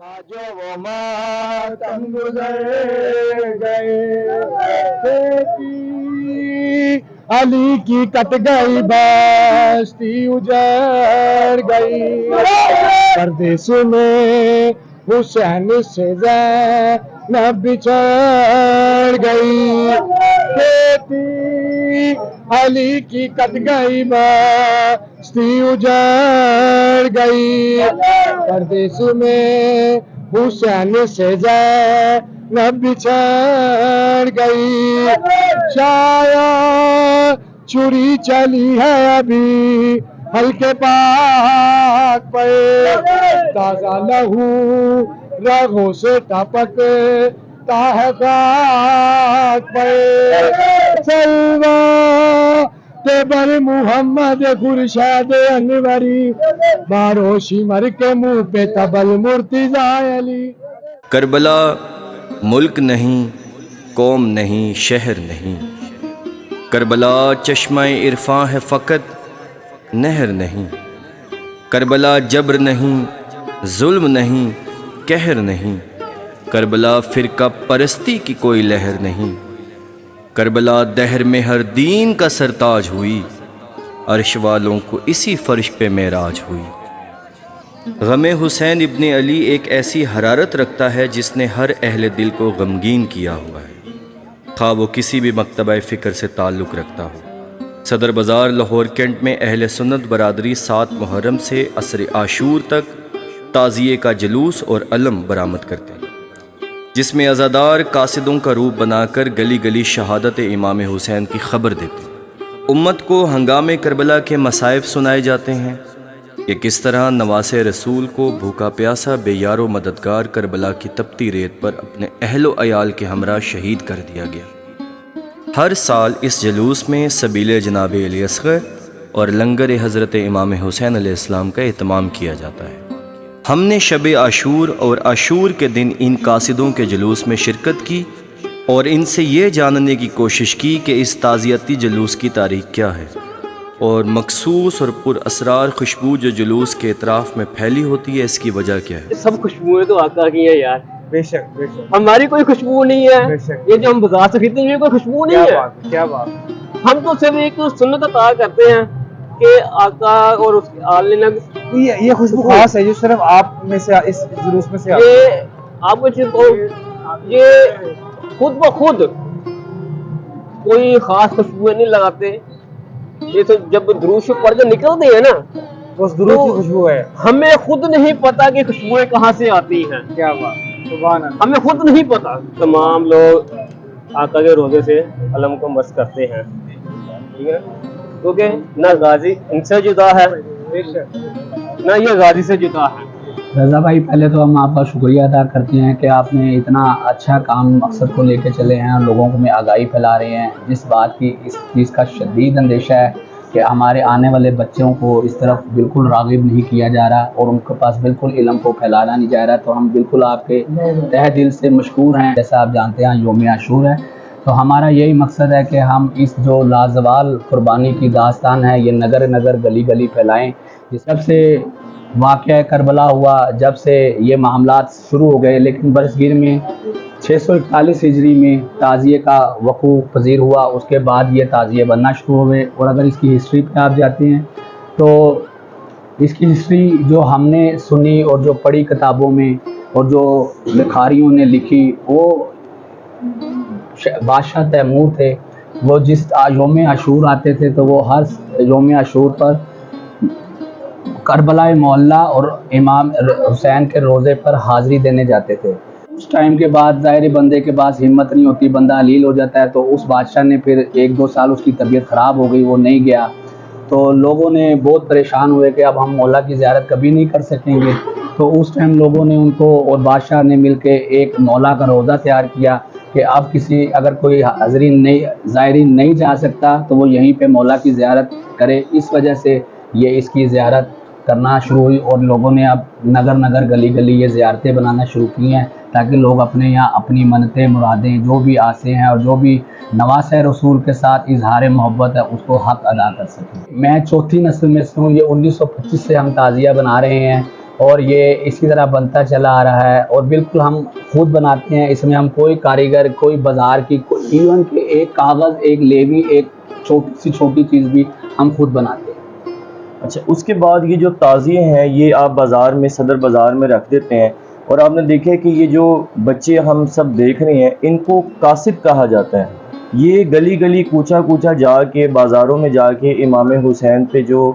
جو وہ ماتم گزر گئے علی کی کٹ گئی بستی اجڑ گئی پردیس میں حسین سے زینب بچھڑ گئی بیٹی علی کی کٹ گئی بستی اجڑ گئی پردیس میں حسین سے زینب بچھڑ گئی شاید چھری چلی ہے ابھی ہلکے پاک پہ تازہ لہو رگوں سے ٹپکتا ہے خاک پہ سلوہ بر محمد خورشید انوری باروشی مر کے منہ پہ تبل مرتضی علی. کربلا ملک نہیں، قوم نہیں، شہر نہیں، کربلا چشمہ عرفاں ہے فقط نہر نہیں. کربلا جبر نہیں، ظلم نہیں، قہر نہیں، کربلا فرقہ پرستی کی کوئی لہر نہیں. کربلا دہر میں ہر دین کا سرتاج ہوئی، عرش والوں کو اسی فرش پہ معراج ہوئی. غم حسین ابن علی ایک ایسی حرارت رکھتا ہے جس نے ہر اہل دل کو غمگین کیا ہوا ہے، خواہ وہ کسی بھی مکتبہ فکر سے تعلق رکھتا ہو. صدر بازار لاہور کینٹ میں اہل سنت برادری 7 محرم سے عصر عاشور تک تعزیے کا جلوس اور علم برآمد کرتے ہیں، جس میں عزادار قاصدوں کا روپ بنا کر گلی گلی شہادت امام حسین کی خبر دیتے ہیں. امت کو ہنگامے کربلا کے مصائب سنائے جاتے ہیں کہ کس طرح نواسے رسول کو بھوکا پیاسا بے یار و مددگار کربلا کی تپتی ریت پر اپنے اہل و عیال کے ہمراہ شہید کر دیا گیا. ہر سال اس جلوس میں سبیل جناب علی اصغر اور لنگر حضرت امام حسین علیہ السلام کا اہتمام کیا جاتا ہے. ہم نے شب عاشور اور عاشور کے دن ان قاصدوں کے جلوس میں شرکت کی اور ان سے یہ جاننے کی کوشش کی کہ اس تعزیتی جلوس کی تاریخ کیا ہے اور مخصوص اور پر اسرار خوشبو جو جلوس کے اطراف میں پھیلی ہوتی ہے اس کی وجہ کیا ہے. سب خوشبوئیں تو آقا کی ہیں یار، بے شک بے شک ہماری کوئی خوشبو نہیں ہے. یہ جو ہم بازار سے خریدتے ہیں کوئی خوشبو نہیں ہے. کیا بات. ہم تو صرف ایک سنت عطا کرتے ہیں کہ آقا اور اس کے آل نے یہ خوشبو خاص ہے جو صرف آپ میں سے اس جلوس میں سے یہ آپ کو چیز یہ خود بخود کوئی خاص خوشبوئیں نہیں لگاتے. یہ تو جب درود شریف پڑھ کے نکلتے ہیں نا اس درود کی خوشبو ہے. ہمیں خود نہیں پتا کہ خوشبوئیں کہاں سے آتی ہیں. کیا بات، سبحان اللہ. ہمیں خود نہیں پتا. تمام لوگ آقا کے روزے سے علم کو مس کرتے ہیں، ٹھیک ہے، کیونکہ نہ غازی ان سے جدا ہے نہ یہ غازی سے جدا ہے. رضا بھائی، پہلے تو ہم آپ کا شکریہ ادا کرتے ہیں کہ آپ نے اتنا اچھا کام مقصد کو لے کے چلے ہیں اور لوگوں میں آگاہی پھیلا رہے ہیں. جس بات کی اس چیز کا شدید اندیشہ ہے کہ ہمارے آنے والے بچوں کو اس طرف بالکل راغب نہیں کیا جا رہا اور ان کے پاس بالکل علم کو پھیلانا نہیں جا رہا، تو ہم بالکل آپ کے تہ دل سے مشکور ہیں. جیسا آپ جانتے ہیں یوم عاشور ہے، تو ہمارا یہی مقصد ہے کہ ہم اس جو لازوال قربانی کی داستان ہے یہ نگر نگر گلی گلی پھیلائیں. جب سے واقعہ کربلا ہوا، جب سے یہ معاملات شروع ہو گئے، لیکن برصغیر میں 641 ہجری میں تعزیے کا وقوع پذیر ہوا. اس کے بعد یہ تعزیے بننا شروع ہوئے. اور اگر اس کی ہسٹری پہ آپ جاتے ہیں تو اس کی ہسٹری جو ہم نے سنی اور جو پڑھی کتابوں میں اور جو لکھاریوں نے لکھی، وہ بادشاہ تیمور تھے. وہ جس یوم عاشور آتے تھے تو وہ ہر یوم عاشور پر کربلا معلیٰ اور امام حسین کے روزے پر حاضری دینے جاتے تھے. اس ٹائم کے بعد ظاہر بندے کے پاس ہمت نہیں ہوتی، بندہ علیل ہو جاتا ہے. تو اس بادشاہ نے پھر 1-2 سال اس کی طبیعت خراب ہو گئی، وہ نہیں گیا. تو لوگوں نے بہت پریشان ہوئے کہ اب ہم مولا کی زیارت کبھی نہیں کر سکیں گے. تو اس ٹائم لوگوں نے ان کو اور بادشاہ نے مل کے ایک مولا کا روزہ تیار کیا کہ اب اگر کوئی زائرین نہیں جا سکتا تو وہ یہیں پہ مولا کی زیارت کرے. اس وجہ سے یہ اس کی زیارت کرنا شروع ہوئی اور لوگوں نے اب نگر نگر گلی گلی یہ زیارتیں بنانا شروع کی ہیں تاکہ لوگ اپنے یہاں اپنی منتیں مرادیں جو بھی آسے ہیں اور جو بھی نواسے رسول کے ساتھ اظہار محبت ہے اس کو حق ادا کر سکیں. میں چوتھی نسل میں سے ہوں. یہ 1925 سے ہم تعزیہ بنا رہے ہیں. اور یہ اسی طرح بنتا چلا آ رہا ہے، اور بالکل ہم خود بناتے ہیں، اس میں ہم کوئی کاریگر، کوئی بازار کی، ایون کہ ایک کاغذ، ایک لیوی، ایک چھوٹی چیز بھی ہم خود بناتے ہیں۔ اچھا، اس کے بعد یہ جو تازیے ہیں یہ آپ بازار میں، صدر بازار میں رکھ دیتے ہیں، اور آپ نے دیکھا کہ یہ جو بچے ہم سب دیکھ رہے ہیں ان کو قاصد کہا جاتا ہے، یہ گلی گلی کوچا کوچا جا کے، بازاروں میں جا کے امام حسین پہ جو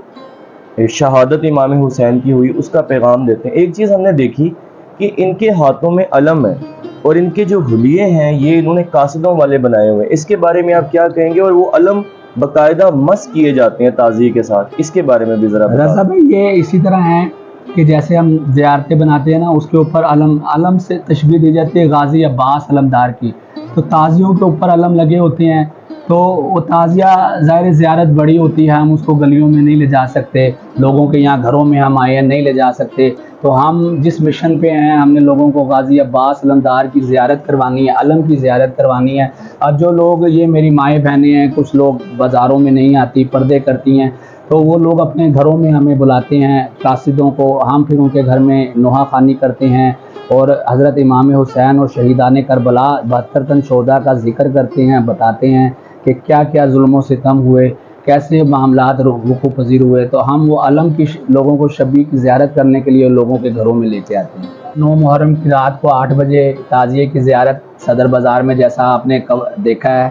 شہادت امام حسین کی ہوئی اس کا پیغام دیتے ہیں۔ ایک چیز ہم نے دیکھی کہ ان کے ہاتھوں میں علم ہے، اور ان کے جو حلیے ہیں یہ انہوں نے قاصدوں والے بنائے ہوئے ہیں، اس کے بارے میں آپ کیا کہیں گے؟ اور وہ علم باقاعدہ مس کیے جاتے ہیں تعزیے کے ساتھ، اس کے بارے میں بھی ذرا رضا بتائیں۔ بھائی یہ اسی طرح ہیں کہ جیسے ہم زیارتیں بناتے ہیں نا، اس کے اوپر علم سے تشبیہ دی جاتی ہے غازی عباس علمدار کی، تو تازیوں کے اوپر علم لگے ہوتے ہیں، تو وہ تازیہ ظاہر زیارت بڑی ہوتی ہے، ہم اس کو گلیوں میں نہیں لے جا سکتے، لوگوں کے یہاں گھروں میں ہم آئے ہیں نہیں لے جا سکتے، تو ہم جس مشن پہ ہیں ہم نے لوگوں کو غازی عباس علمدار کی زیارت کروانی ہے، علم کی زیارت کروانی ہے۔ اب جو لوگ، یہ میری مائیں بہنیں ہیں، کچھ لوگ بازاروں میں نہیں آتی، پردے کرتی ہیں، تو وہ لوگ اپنے گھروں میں ہمیں بلاتے ہیں قاصدوں کو، ہم پھر ان کے گھر میں نوحہ خوانی کرتے ہیں، اور حضرت امام حسین اور شہیدان کربلا 72 تن شہداء کا ذکر کرتے ہیں، بتاتے ہیں کہ کیا کیا ظلم و ستم ہوئے، کیسے معاملات وقوع پذیر ہوئے، تو ہم وہ علم کی لوگوں کو شبی کی زیارت کرنے کے لیے لوگوں کے گھروں میں لے کے آتے ہیں۔ 9 محرم کی رات کو 8 بجے تعزیے کی زیارت صدر بازار میں، جیسا آپ نے دیکھا ہے،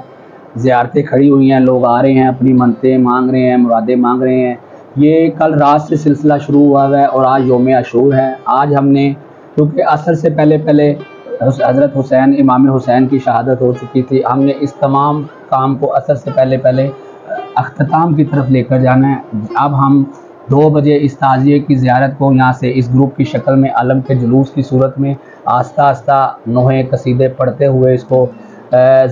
زیارتیں کھڑی ہوئی ہیں، لوگ آ رہے ہیں، اپنی منتیں مانگ رہے ہیں، مرادیں مانگ رہے ہیں۔ یہ کل رات سے سلسلہ شروع ہوا ہے اور آج یوم عاشور ہے۔ آج ہم نے، کیونکہ عصر سے پہلے حضرت حسین، امام حسین کی شہادت ہو چکی تھی، ہم نے اس تمام کام کو عصر سے پہلے اختتام کی طرف لے کر جانا ہے۔ اب ہم 2 بجے اس تعزیے کی زیارت کو یہاں سے اس گروپ کی شکل میں علم کے جلوس کی صورت میں آہستہ آہستہ نوحے قصیدے پڑھتے ہوئے اس کو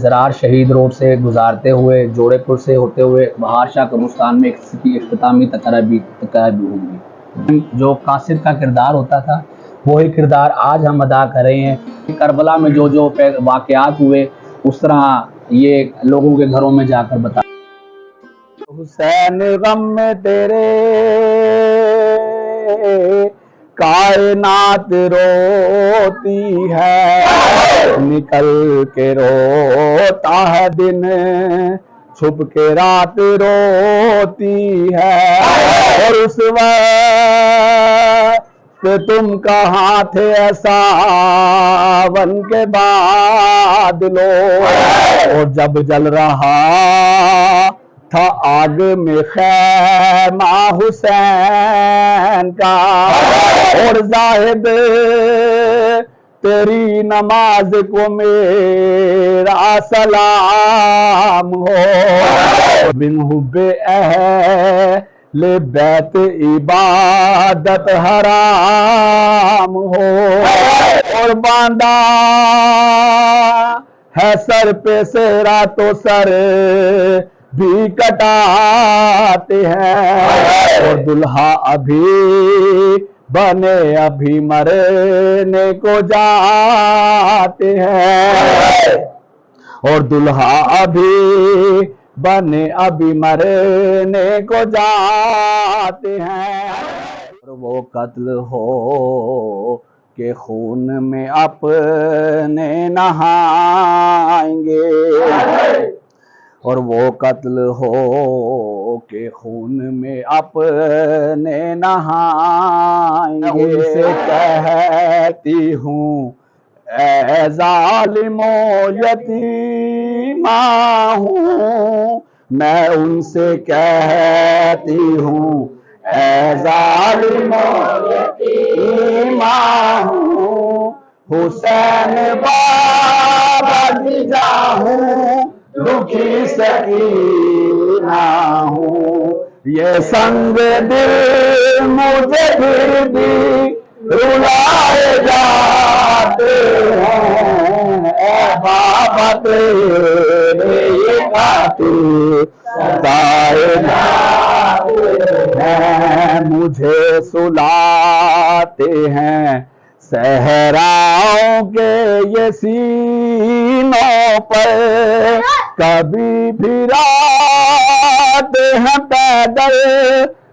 زرار شہید روڈ سے گزارتے ہوئے، جوڑے پور سے ہوتے ہوئے بہار شاہ قبرستان میں اس کی اختتامی تقریب ہوگی۔ جو قاصد کا کردار ہوتا تھا وہی کردار آج ہم ادا کر رہے ہیں۔ کربلا میں جو واقعات ہوئے اس طرح یہ لوگوں کے گھروں میں جا کر بتا۔ حسین غم میں تیرے کائنات روتی ہے، نکل کے روتا ہے دن، چھپ کے رات روتی ہے، اور اس وقت تم کہاں تھے ایسا ون کے بادلو، اور جب جل رہا تھا آگ میں خیمہ حسین کا، اور زاہد تیری نماز کو میرا سلام ہو، بن حب اہل بیت عبادت حرام ہو، اور باندھا ہے سر پہ سہرا تو سر بھی کٹاتے ہیں، اور دلہا ابھی بنے ابھی مرنے کو جاتے ہیں، اور دلہا ابھی بنے ابھی مرنے کو جاتے ہیں، اور وہ قتل ہو کہ خون میں اپنے نہائیں گے، اور وہ قتل ہو کہ خون میں اپنے نہائیں گے، ان سے کہتی ہوں اے ظالمو یتیمہ ہوں، میں ان سے کہتی ہوں اے ظالمو یتیمہ ہوں، حسین بابا جیجا ہوں، دکھی سکینہ ہوں، یہ سنگ دل مجھے پھر بھی رلائے جاتے ہیں، اے بابا تیرے یہ قاتل ستائے جاتے ہیں، مجھے سلاتے ہیں صحراؤں کے یہ سینوں پر، کبھی پھراتے ہیں پیدل